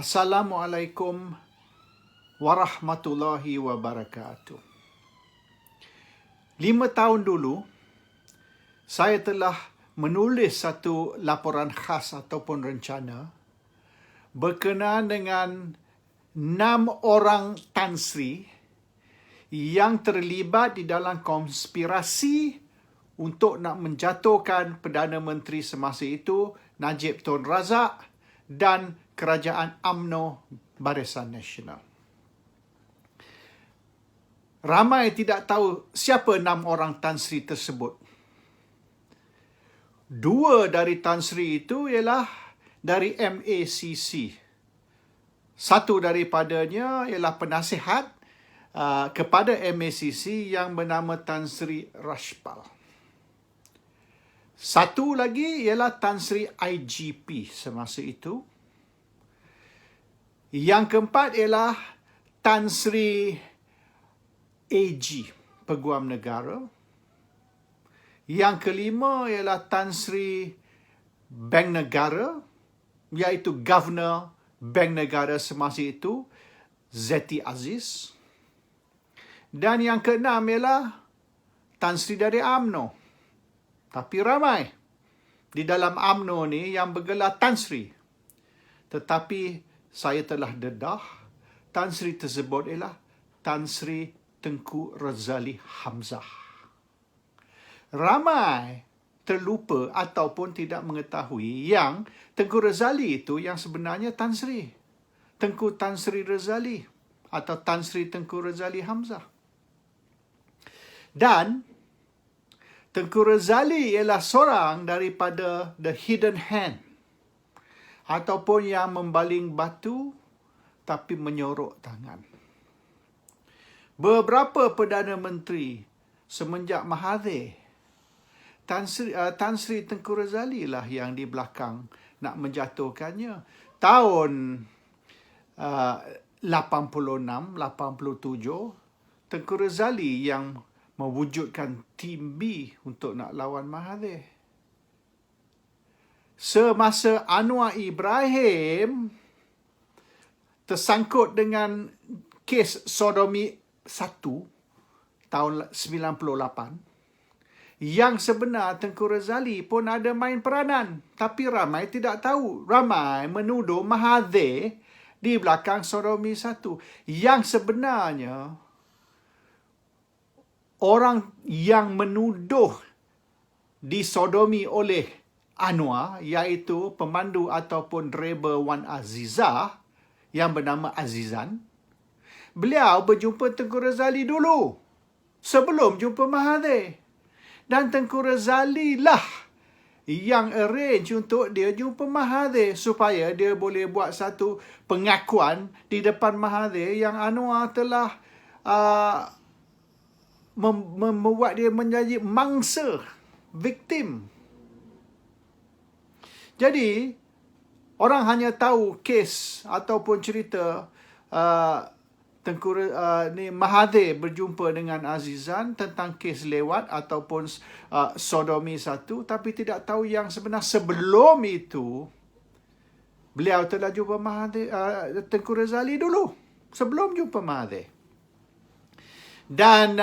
Assalamualaikum warahmatullahi wabarakatuh. 5 tahun dulu, saya telah menulis satu laporan khas ataupun rencana berkenaan dengan 6 orang Tan Sri yang terlibat di dalam konspirasi untuk nak menjatuhkan Perdana Menteri semasa itu, Najib Tun Razak, dan Kerajaan UMNO Barisan Nasional. Ramai tidak tahu siapa 6 orang Tan Sri tersebut. 2 dari Tan Sri itu ialah dari MACC. Satu daripadanya ialah penasihat kepada MACC yang bernama Tan Sri Rashpal. Satu lagi ialah Tan Sri IGP semasa itu. Yang keempat ialah Tan Sri AG, Peguam Negara. Yang kelima ialah Tan Sri Bank Negara, iaitu Governor Bank Negara semasa itu, Zeti Aziz. Dan yang keenam ialah Tan Sri dari UMNO. Tapi ramai di dalam UMNO ni yang bergelar Tan Sri. Tetapi saya telah dedah, Tan Sri tersebut ialah Tan Sri Tengku Razali Hamzah. Ramai terlupa ataupun tidak mengetahui yang Tengku Razali itu yang sebenarnya Tan Sri. Tengku Tan Sri Razali atau Tan Sri Tengku Razali Hamzah. Dan Tengku Razali ialah seorang daripada the hidden hand ataupun yang membaling batu tapi menyorok tangan. Beberapa Perdana Menteri semenjak Mahathir, Tan Sri Tengku Razali lah yang di belakang nak menjatuhkannya. Tahun 86, 87, Tengku Razali yang mewujudkan tim B untuk nak lawan Mahathir. Semasa Anwar Ibrahim tersangkut dengan kes sodomi 1 tahun 98, yang sebenar Tengku Razali pun ada main peranan. Tapi ramai tidak tahu. Ramai menuduh Mahathir di belakang sodomi 1. Yang sebenarnya, orang yang menuduh disodomi oleh Anwar, iaitu pemandu ataupun driver Wan Azizah yang bernama Azizan. Beliau berjumpa Tengku Razali dulu sebelum jumpa Mahathir. Dan Tengku Razali lah yang arrange untuk dia jumpa Mahathir supaya dia boleh buat satu pengakuan di depan Mahathir yang Anwar telah membuat dia menjadi mangsa, victim. Jadi, orang hanya tahu kes ataupun cerita Mahathir berjumpa dengan Azizan tentang kes lewat ataupun sodomi 1, tapi tidak tahu yang sebenar. Sebelum itu, beliau telah jumpa Mahathir, Tengku Razali dulu, sebelum jumpa Mahathir. Dan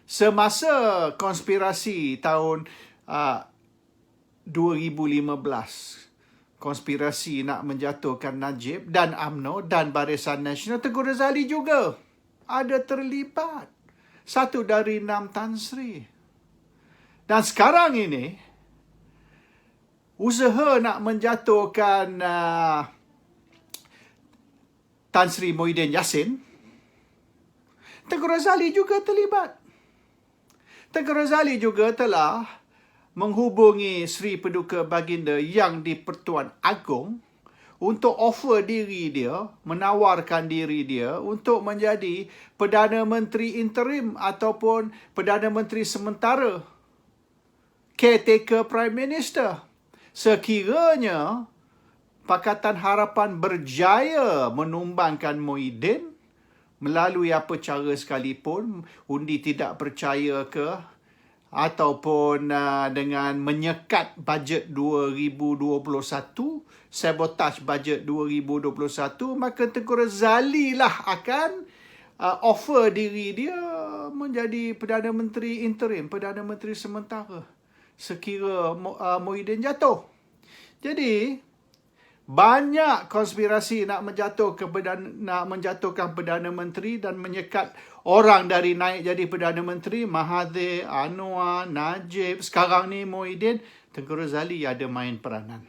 semasa konspirasi tahun 2015, konspirasi nak menjatuhkan Najib dan UMNO dan Barisan Nasional, Tengku Razali juga ada terlibat. Satu dari 6 Tan Sri. Dan sekarang ini, usaha nak menjatuhkan Tan Sri Muhyiddin Yassin, Tengku Razali juga terlibat. Tengku Razali juga telah menghubungi Sri Paduka Baginda yang di Pertuan Agong untuk offer diri dia, menawarkan diri dia untuk menjadi Perdana Menteri interim ataupun Perdana Menteri sementara, caretaker Prime Minister. Sekiranya Pakatan Harapan berjaya menumbangkan Muhyiddin melalui apa cara sekalipun, undi tidak percaya ke ataupun dengan menyekat bajet 2021, sabotage bajet 2021, maka Tengku Razali lah akan offer diri dia menjadi Perdana Menteri interim, Perdana Menteri sementara sekira Muhyiddin jatuh. Jadi banyak konspirasi nak menjatuhkan Perdana Menteri dan menyekat orang dari naik jadi Perdana Menteri. Mahathir, Anwar, Najib, sekarang ni Muhyiddin. Tengku Razali ada main peranan.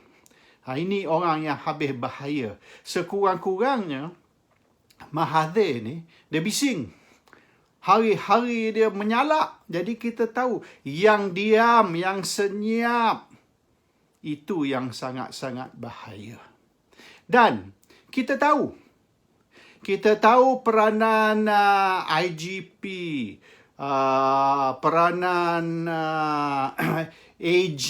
Ini orang yang habis bahaya. Sekurang-kurangnya Mahathir ni dia bising. Hari-hari dia menyalak. Jadi kita tahu yang diam, yang senyap, itu yang sangat-sangat bahaya. Dan kita tahu peranan IGP, peranan AG,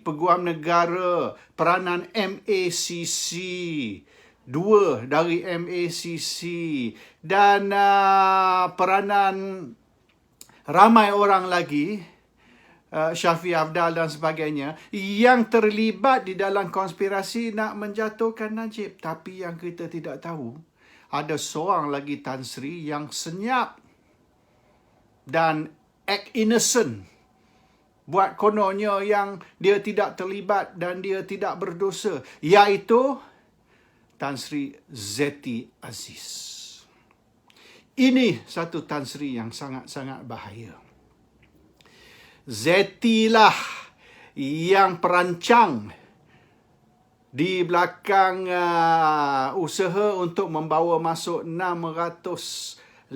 Peguam Negara, peranan MACC, 2 dari MACC, dan peranan ramai orang lagi, Syafiq Afdal dan sebagainya, yang terlibat di dalam konspirasi nak menjatuhkan Najib. Tapi yang kita tidak tahu, ada seorang lagi Tan Sri yang senyap dan act innocent. Buat kononnya yang dia tidak terlibat dan dia tidak berdosa, iaitu Tan Sri Zeti Aziz. Ini satu Tan Sri yang sangat-sangat bahaya. Zeti lah yang perancang di belakang usaha untuk membawa masuk 680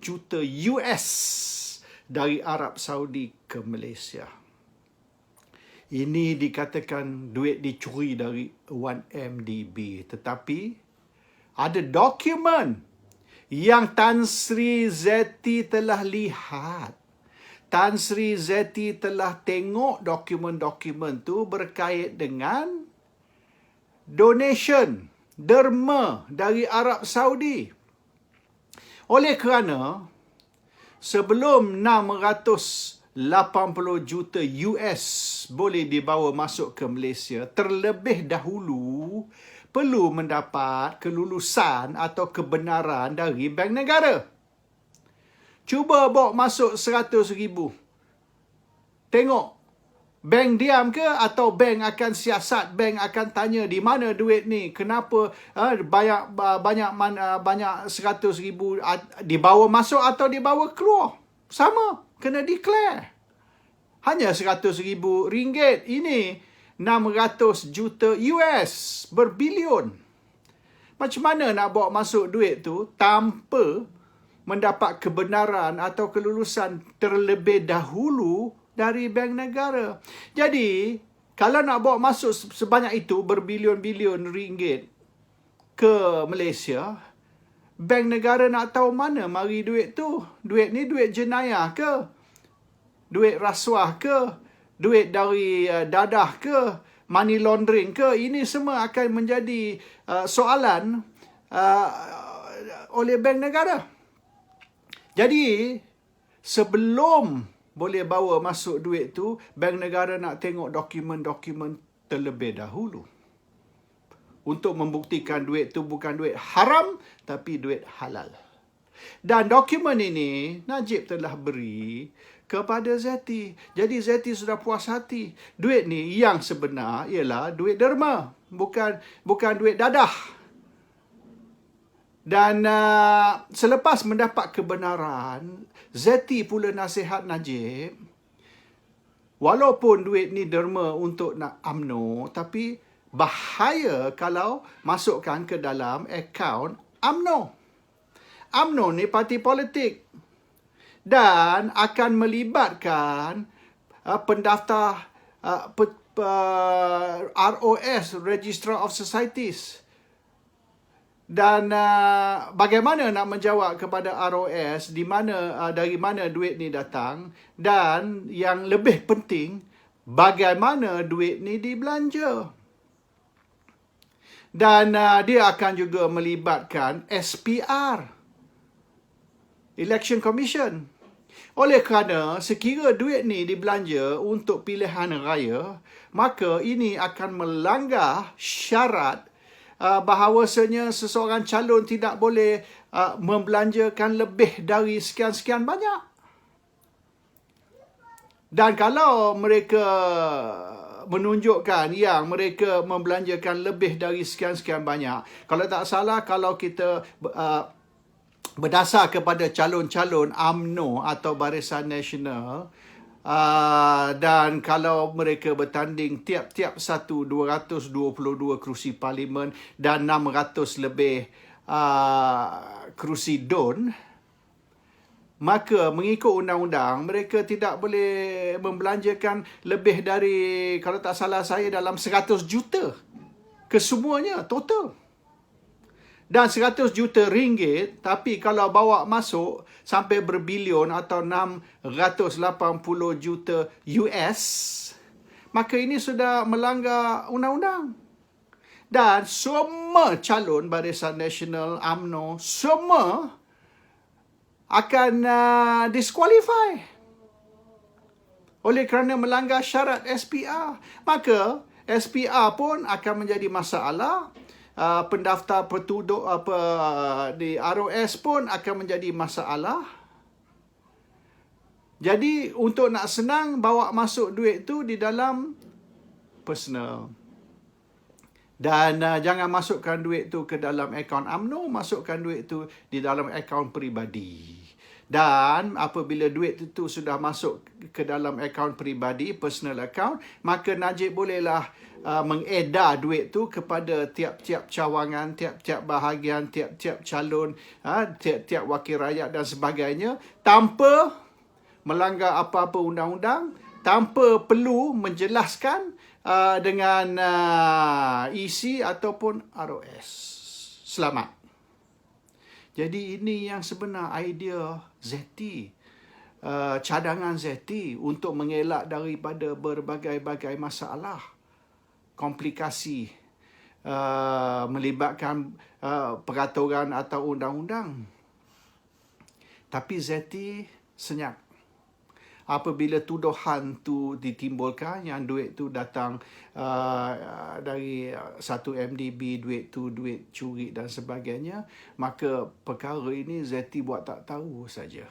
juta US dari Arab Saudi ke Malaysia. Ini dikatakan duit dicuri dari 1MDB. Tetapi ada dokumen yang Tan Sri Zeti telah lihat. Tan Sri Zeti telah tengok dokumen-dokumen tu berkait dengan donation, derma dari Arab Saudi. Oleh kerana sebelum 680 juta US boleh dibawa masuk ke Malaysia, terlebih dahulu perlu mendapat kelulusan atau kebenaran dari Bank Negara. Cuba bawa masuk 100,000. Tengok, bank diam ke atau bank akan siasat, bank akan tanya di mana duit ni, kenapa banyak 100,000 dibawa masuk atau dibawa keluar. Sama, kena declare. Hanya 100,000 ringgit. Ini 600 juta US, berbilion. Macam mana nak bawa masuk duit tu tanpa mendapat kebenaran atau kelulusan terlebih dahulu dari Bank Negara? Jadi, kalau nak bawa masuk sebanyak itu, berbilion-bilion ringgit ke Malaysia, Bank Negara nak tahu mana mari duit tu. Duit ni duit jenayah ke? Duit rasuah ke? Duit dari dadah ke? Money laundering ke? Ini semua akan menjadi soalan oleh Bank Negara. Jadi, sebelum boleh bawa masuk duit tu, Bank Negara nak tengok dokumen-dokumen terlebih dahulu. Untuk membuktikan duit tu bukan duit haram, tapi duit halal. Dan dokumen ini, Najib telah beri kepada Zeti. Jadi Zeti sudah puas hati. Duit ni yang sebenar ialah duit derma, bukan duit dadah. Dan selepas mendapat kebenaran, Zeti pula nasihat Najib, walaupun duit ni derma untuk nak UMNO, tapi bahaya kalau masukkan ke dalam akaun UMNO. UMNO ni parti politik dan akan melibatkan pendaftar ROS, Registrar of Societies. Dan bagaimana nak menjawab kepada ROS dari mana duit ni datang, dan yang lebih penting, bagaimana duit ni dibelanja. Dan dia akan juga melibatkan SPR, Election Commission. Oleh kerana sekira duit ni dibelanja untuk pilihan raya, maka ini akan melanggar syarat bahawasanya seseorang calon tidak boleh membelanjakan lebih dari sekian-sekian banyak. Dan kalau mereka menunjukkan yang mereka membelanjakan lebih dari sekian-sekian banyak, kalau tak salah, kalau kita berdasar kepada calon-calon UMNO atau Barisan Nasional, dan kalau mereka bertanding tiap-tiap satu 222 kerusi parlimen dan 600 lebih kerusi DUN, maka mengikut undang-undang mereka tidak boleh membelanjakan lebih dari, kalau tak salah saya, dalam 100 juta kesemuanya total. Dan 100 juta ringgit, tapi kalau bawa masuk sampai berbilion atau 680 juta US, maka ini sudah melanggar undang-undang. Dan semua calon Barisan Nasional UMNO, semua akan disqualify oleh kerana melanggar syarat SPR. Maka SPR pun akan menjadi masalah. Pendaftar petuduk di ROS pun akan menjadi masalah. Jadi untuk nak senang, bawa masuk duit tu di dalam personal. Dan jangan masukkan duit tu ke dalam akaun UMNO, masukkan duit tu di dalam akaun peribadi. Dan apabila duit itu sudah masuk ke dalam akaun peribadi, personal account, maka Najib bolehlah mengedar duit tu kepada tiap-tiap cawangan, tiap-tiap bahagian, tiap-tiap calon, tiap-tiap wakil rakyat dan sebagainya, tanpa melanggar apa-apa undang-undang, tanpa perlu menjelaskan dengan EC ataupun ROS. Selamat. Jadi ini yang sebenar idea ZT, cadangan ZT untuk mengelak daripada berbagai-bagai masalah, komplikasi melibatkan peraturan atau undang-undang. Tapi ZT senyap apabila tuduhan tu ditimbulkan yang duit tu datang dari satu MDB, duit tu duit curi dan sebagainya, maka perkara ini ZT buat tak tahu saja.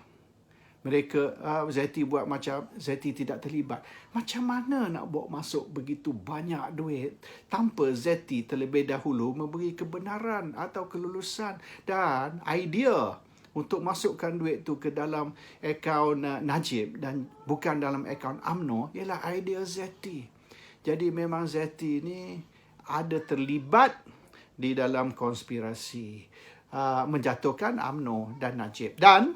Mereka ZT buat macam ZT tidak terlibat. Macam mana nak bawa masuk begitu banyak duit tanpa ZT terlebih dahulu memberi kebenaran atau kelulusan dan idea untuk masukkan duit tu ke dalam akaun Najib dan bukan dalam akaun UMNO ialah idea ZT. Jadi memang ZT ni ada terlibat di dalam konspirasi menjatuhkan UMNO dan Najib. Dan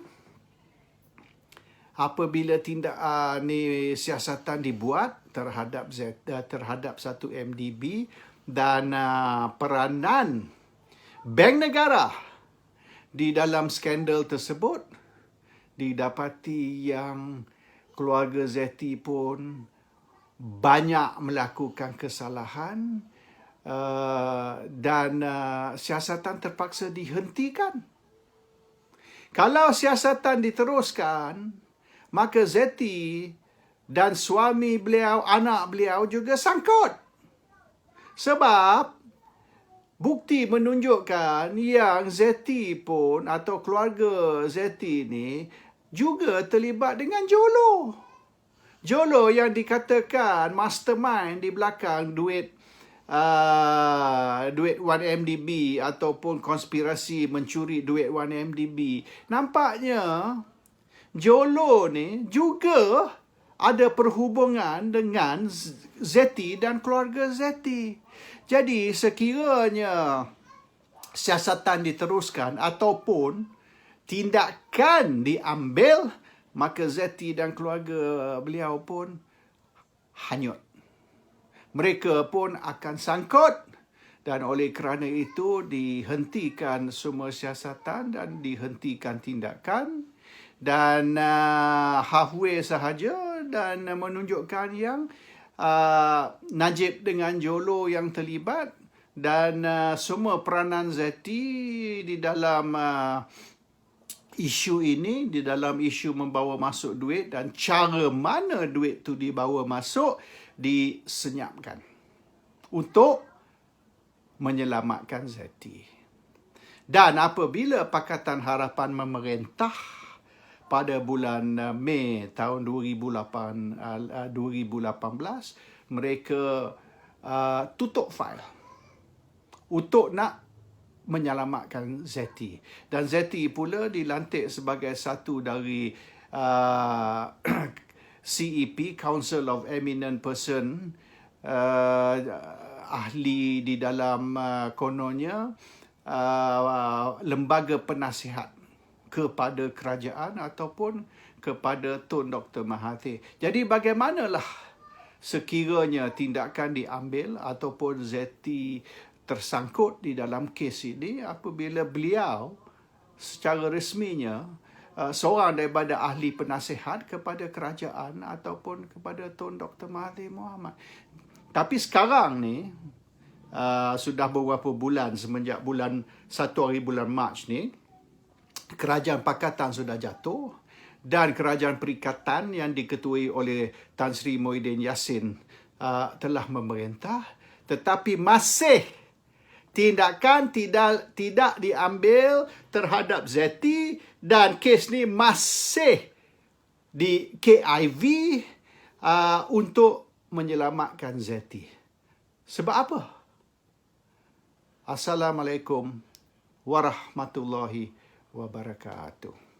apabila tindak ni siasatan dibuat terhadap satu MDB dan peranan Bank Negara di dalam skandal tersebut, didapati yang keluarga ZT pun banyak melakukan kesalahan dan siasatan terpaksa dihentikan. Kalau siasatan diteruskan, maka ZT dan suami beliau, anak beliau juga sangkut. Sebab bukti menunjukkan yang ZT pun atau keluarga ZT ni juga terlibat dengan Jolo. Jolo yang dikatakan mastermind di belakang duit 1MDB ataupun konspirasi mencuri duit 1MDB. Nampaknya Jolo ni juga ada perhubungan dengan ZT dan keluarga ZT. Jadi sekiranya siasatan diteruskan ataupun tindakan diambil, maka ZT dan keluarga beliau pun hanyut. Mereka pun akan sangkut dan oleh kerana itu dihentikan semua siasatan dan dihentikan tindakan dan halfway sahaja dan menunjukkan yang Najib dengan Jolo yang terlibat dan semua peranan ZT di dalam isu ini, di dalam isu membawa masuk duit dan cara mana duit tu dibawa masuk, disenyapkan untuk menyelamatkan Zeti. Dan apabila Pakatan Harapan memerintah pada bulan Mei tahun 2018, mereka tutup fail untuk nak menyelamatkan Zeti. Dan Zeti pula dilantik sebagai satu dari CEP, Council of Eminent Person, ahli di dalam kononnya lembaga penasihat kepada kerajaan ataupun kepada Tun Dr. Mahathir. Jadi bagaimanalah sekiranya tindakan diambil ataupun Zeti tersangkut di dalam kes ini apabila beliau secara resminya seorang daripada ahli penasihat kepada kerajaan ataupun kepada Tun Dr. Mahathir Mohamad. Tapi sekarang ni sudah beberapa bulan, semenjak bulan 1 hari bulan Mac ni, kerajaan pakatan sudah jatuh dan kerajaan perikatan yang diketuai oleh Tan Sri Muhyiddin Yassin telah memerintah, tetapi masih tindakan tidak diambil terhadap Zeti dan kes ni masih di KIV untuk menyelamatkan Zeti. Sebab apa? Assalamualaikum warahmatullahi wabarakatuh.